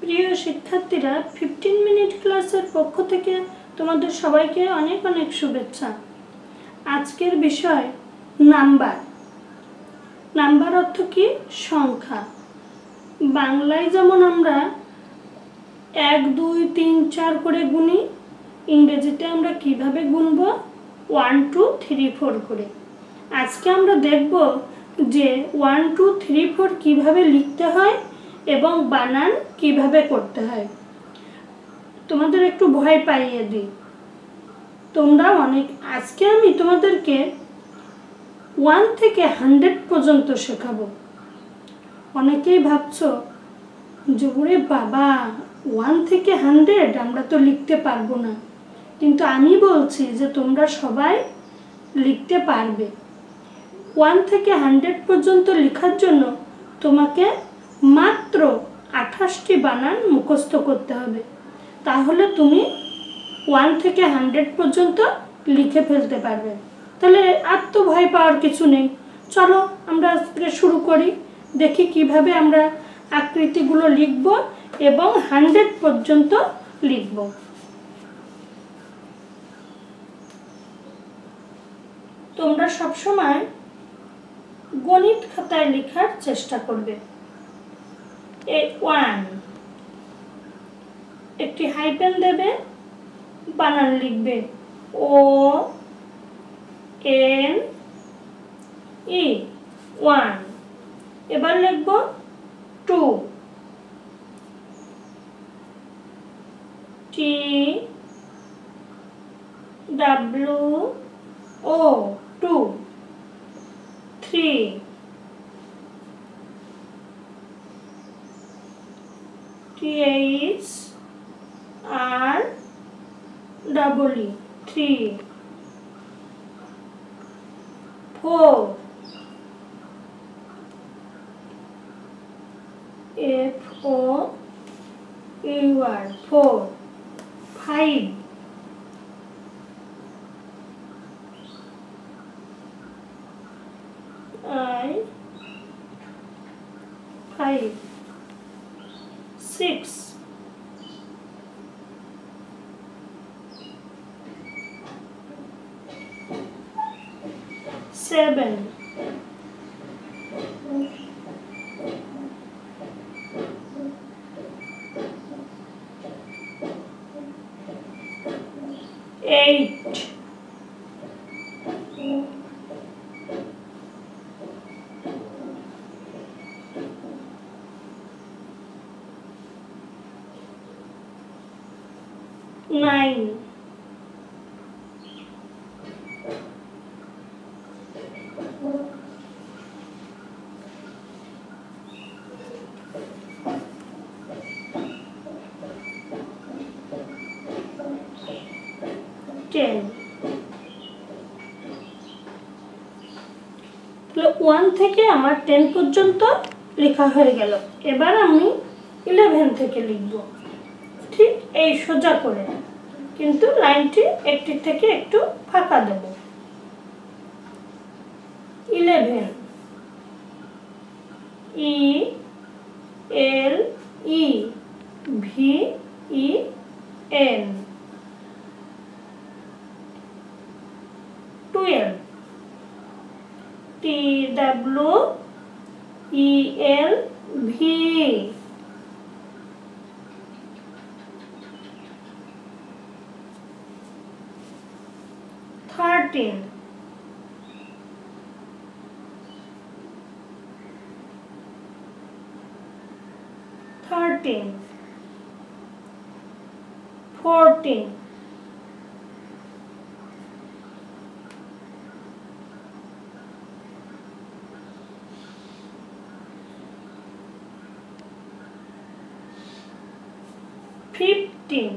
প্রিয় শিক্ষার্থীরা, 15 মিনিট ক্লাসের পক্ষ থেকে তোমাদের সবাইকে অনেক অনেক শুভেচ্ছা। আজকের বিষয় নাম্বার। নাম্বার অর্থ কি? সংখ্যা। বাংলায় যেমন আমরা 1 2 3 4 করে গুনি, ইংরেজিতে আমরা কিভাবে গুনব? 1 2 3 4 করে। আজকে আমরা দেখব যে 1 2 3 4 কিভাবে লিখতে হয় এবং বানান কিভাবে করতে হয়। তোমাদের একটু ভয় পাইয়ে দিই, তোমরা আজকে আমি তোমাদেরকে 1 থেকে 100 পর্যন্ত শেখাবো। অনেকেই ভাবছো যে ওরে বাবা, 1 থেকে 100 আমরা তো লিখতে পারবো না, কিন্তু আমি বলছি যে তোমরা সবাই লিখতে পারবে। 1 থেকে 100 পর্যন্ত লেখার জন্য তোমাকে মাত্র 28টি বানান মুখস্থ করতে হবে, তাহলে তুমি 1 থেকে 100 পর্যন্ত লিখে ফেলতে পারবে। তাহলে আর তো ভয় পাওয়ার কিছু নেই। চলো আমরা আজকে শুরু করি, দেখি কিভাবে আমরা আকৃতিগুলো লিখব এবং 100 পর্যন্ত লিখব। তোমরা সবসময় গণিত খাতায় লেখার চেষ্টা করবে। 1 একটি হাইফেন দেবে, বানান লিখবে ও এন ই 1। এবার লিখব 2 T W O 2। 3 TH R double E 3। 4 FOUR 4। 5 5 6 7 8 9 10। তাহলে 1 থেকে আমার 10 পর্যন্ত লেখা হয়ে গেল। এবার আমি 11 থেকে লিখব, ঠিক এই সোজা করে, কিন্তু লাইনটি একটি থেকে একটু ফাঁকা দেব। 11 E L E V E N. 12 T W E L V. 13 14 15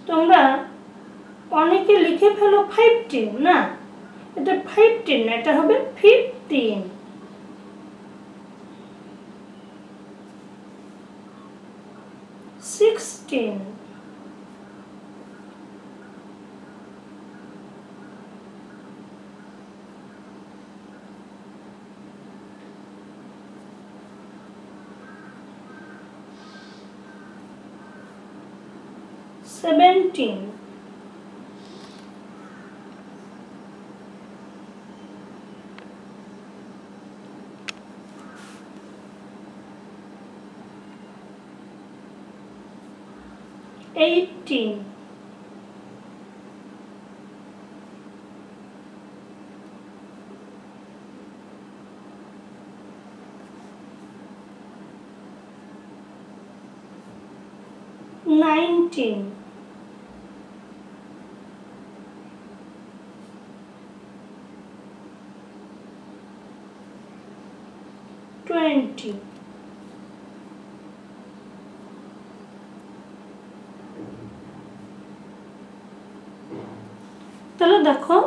তোমরা অনেকে লিখে ফেলো 15, না, এটা 15 না, এটা হবে 15। 16 17 17, 18, 19, 20, তাহলে দেখো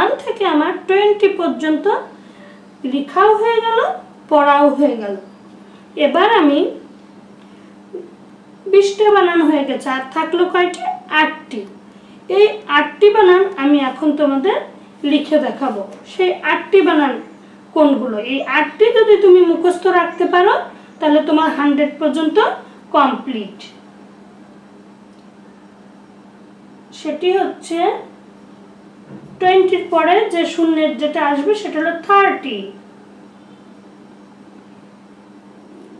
1 থেকে আমার 20 পর্যন্ত লেখাও হয়ে গেল, পড়াও হয়ে গেল। এবার আমি 20টা বানান হয়ে গেছে, আর থাকলো কয়টি? 8টি। এই 8টি বানান আমি এখন তোমাদের লিখে দেখাবো। সেই 8টি বানান কোনগুলো? এই 8টি যদি তুমি মুখস্থ রাখতে পারো তাহলে তোমার 100 পর্যন্ত কমপ্লিট। সেটি হচ্ছে 20 পরে যে শূন্যের যেটা আসবে সেটা হলো 30,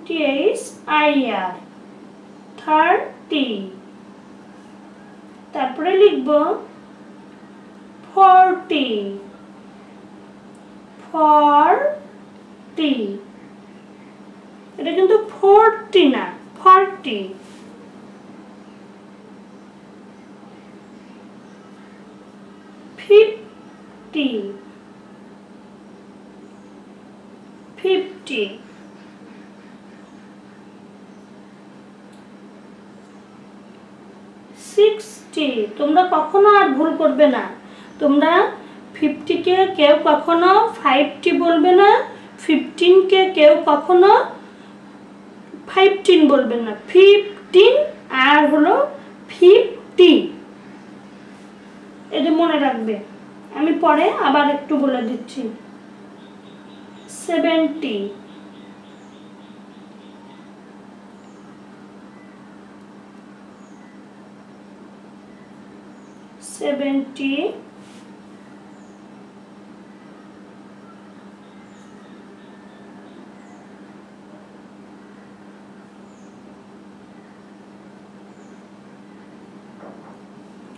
THIR 30। তারপরে লিখব 40, এটা কিন্তু 40 না, 40। 50, 60। তোমরা কখনো আর ভুল করবে না, তোমরা 50কে কেউ কখনো 5টি বলবে না, 15কে কেউ কখনো 15 বলবে না, 15 আর হলো 50। এটা মনে রাখবে। আমি পরে আবার একটু বলে দিচ্ছি। 70,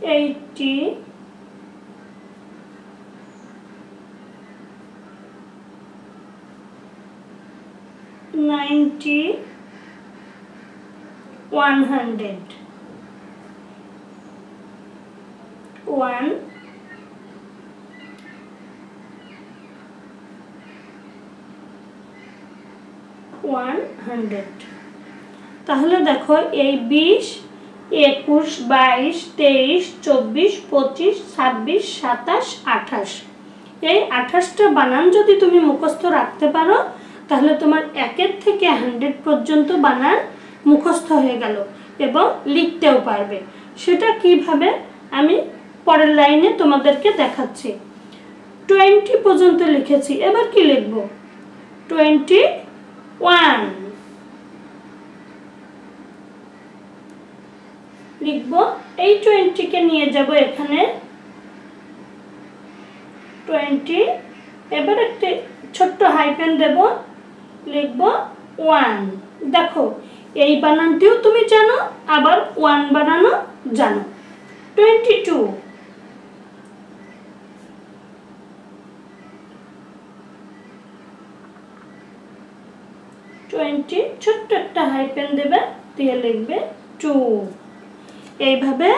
80, 90, 100, 100। তাহলে দেখো এই 20, 21, 22, 23, 24, 25, 26, 27, 28, এই 28টা বানান যদি তুমি মুখস্থ রাখতে পারো তাহলে তোমার 1 থেকে 100 পর্যন্ত বানান মুখস্থ হয়ে গেল এবং লিখতেও পারবে। সেটা কিভাবে আমি পরের লাইনে তোমাদেরকে দেখাচ্ছি। 20 পর্যন্ত লিখেছি, এবার কি লিখব? 21 লিখব। এই 20কে নিয়ে যাব এখানে 20, এবার একটা ছোট্ট হাইফেন দেব, লিখব 1। দেখো এই বানানটিও তুমি জানো, আবার 1 বানানো জানো। 22, 20 ছোট্ট একটা হাইফেন দেবে, দিয়ে লিখবে 2। এইভাবে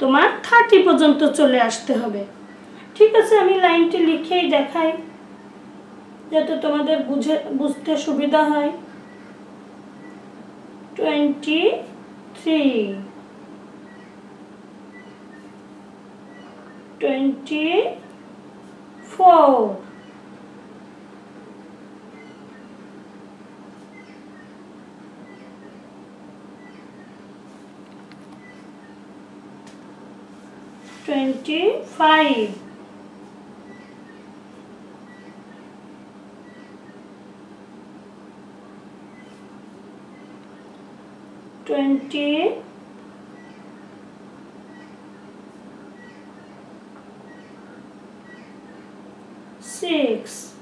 তোমার 30 পর্যন্ত চলে আসতে হবে। ঠিক আছে, আমি লাইনটি লিখেই দেখাই যাতে তোমাদের বুঝতে সুবিধা হয়। 23, 24, 25, 26, 6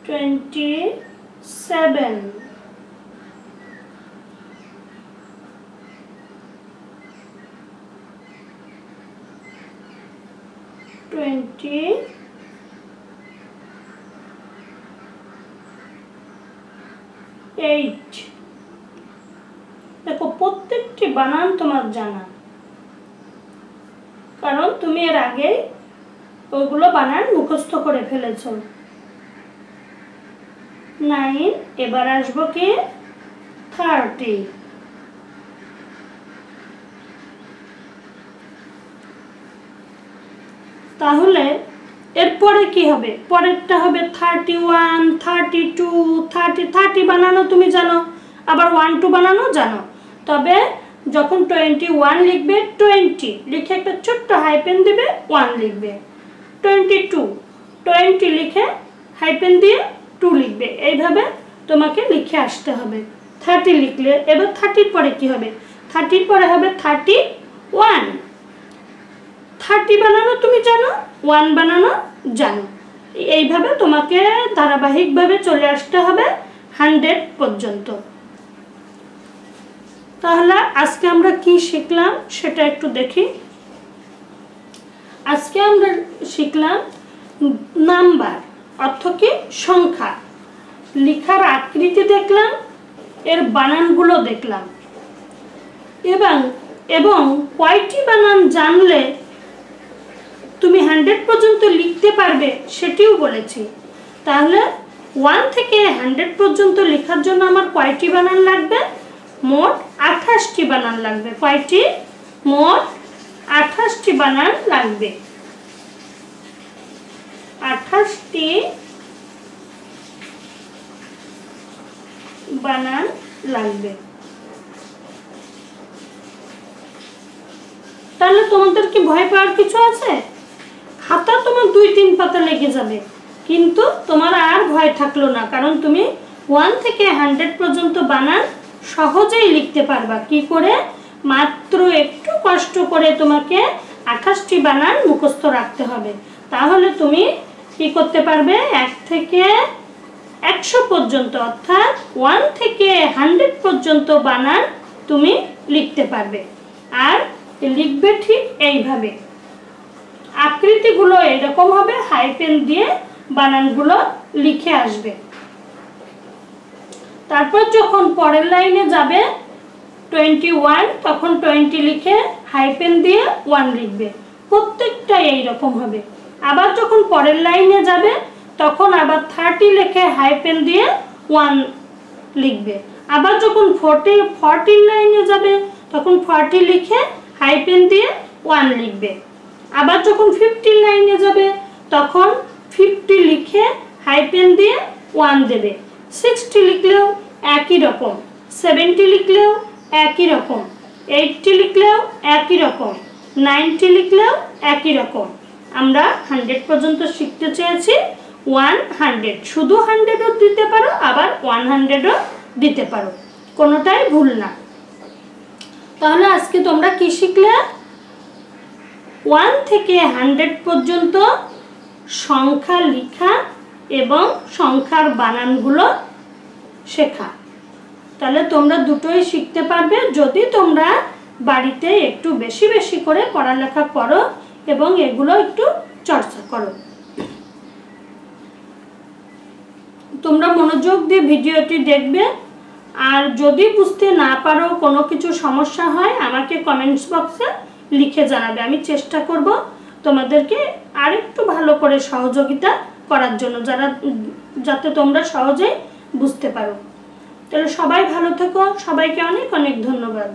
27 28 দেখো প্রত্যেকটি বানান তোমার জানা, কারণ তুমি এর আগে ওইগুলো বানান মুখস্থ করে ফেলেছো। 9 এবার আসবো কি 30, তাহলে এরপরে কি হবে? পরেরটা হবে 31, 32, 30 বানানো তুমি জানো, আবার 12 বানানো জানো। তবে যখন 21 লিখবে 20 লিখে একটা ছোট্ট হাইপেন দেবে, 1 লিখবে। 20 লিখে হাইপেন দিয়ে 2 লিখবে। এইভাবে তোমাকে লিখে আসতে হবে। 30 লিখলে এবার 30 পরে কি হবে? 30 পরে হবে 31। 30 বানানো তুমি জানো, 1 বানানো জানো। এইভাবে তোমাকে ধারাবাহিকভাবে চলে আসতে হবে 100 পর্যন্ত। তাহলে আজকে আমরা কি শিখলাম সেটা একটু দেখি। আজকে আমরা শিখলাম নাম্বার, অর্থ কি? সংখ্যা। লেখার আকৃতি দেখলাম, এর বানানগুলো দেখলাম, এবং কয়টি বানান জানলে তুমি 100 পর্যন্ত লিখতে পারবে সেটিও বলেছি। তাহলে 1 থেকে 100 পর্যন্ত লেখার জন্য আমার কয়টি বানান লাগবে? মোট 28টি বানান লাগবে। কয়টি? মোট 28টি বানান লাগবে। 28টি বানান লাগবে। তাহলে তোমাদের কি ভয় পাওয়ার কিছু আছে? খাতা তোমার 2-3 পাতা লেগে যাবে, কিন্তু তোমার আর ভয় থাকলো না, কারণ তুমি 1 থেকে 100 পর্যন্ত বানান সহজেই লিখতে পারবা। কি করে? মাত্র একটু কষ্ট করে তোমাকে 28টি বানান মুখস্থ রাখতে হবে। তাহলে তুমি কি করতে পারবে? 1 থেকে 100 পর্যন্ত, অর্থাৎ 1 থেকে 100 পর্যন্ত বানান তুমি লিখতে পারবে। আর লিখবে ঠিক এইভাবে, আকৃতিগুলো এরকম হবে, হাইপেন দিয়ে বানানগুলো লিখে আসবে। তারপর যখন পরের লাইনে যাবে 21, তখন 20 লিখে হাইপেন দিয়ে 1 লিখবে। প্রত্যেকটা এইরকম হবে। আবার যখন পরের লাইনে যাবে তখন আবার 30 লিখে হাইপেন দিয়ে 1 লিখবে। আবার যখন 14 লাইনে যাবে তখন 40 লিখে হাইপেন দিয়ে 1 লিখবে। আবার যখন 15 লাইনে যাবে তখন 50 লিখে হাইপেন দিয়ে 1 দেবে। 60 লিখলেও একই রকম, 70 লিখলেও একই রকম, 80 লিখলেও একই রকম, 90 লিখলেও একই রকম। আমরা 100 পর্যন্ত শিখতে চেয়েছি। 100, শুধু 100ও দিতে পারো, আবার 100ও দিতে পারো, কোনোটাই ভুল না। তাহলে আজকে তোমরা কি শিখলে? 1 থেকে 100 পর্যন্ত সংখ্যা লেখা এবং সংখ্যার বানানগুলো শেখা। তাহলে তোমরা দুটোই শিখতে পারবে যদি তোমরা বাড়িতে একটু বেশি বেশি করে পড়ালেখা করো এবং এগুলো একটু চর্চা করো। তোমরা মনোযোগ দিয়ে ভিডিওটি দেখবে, আর যদি বুঝতে না পারো, কোনো কিছু সমস্যা হয়, আমাকে কমেন্টস বক্সে লিখে জানাবে। আমি চেষ্টা করব তোমাদেরকে আরেকটু ভালো করে সহযোগিতা করার জন্য, যাতে তোমরা সহজেই বুঝতে পারো। তাহলে সবাই ভালো থেকো, সবাইকে অনেক অনেক ধন্যবাদ।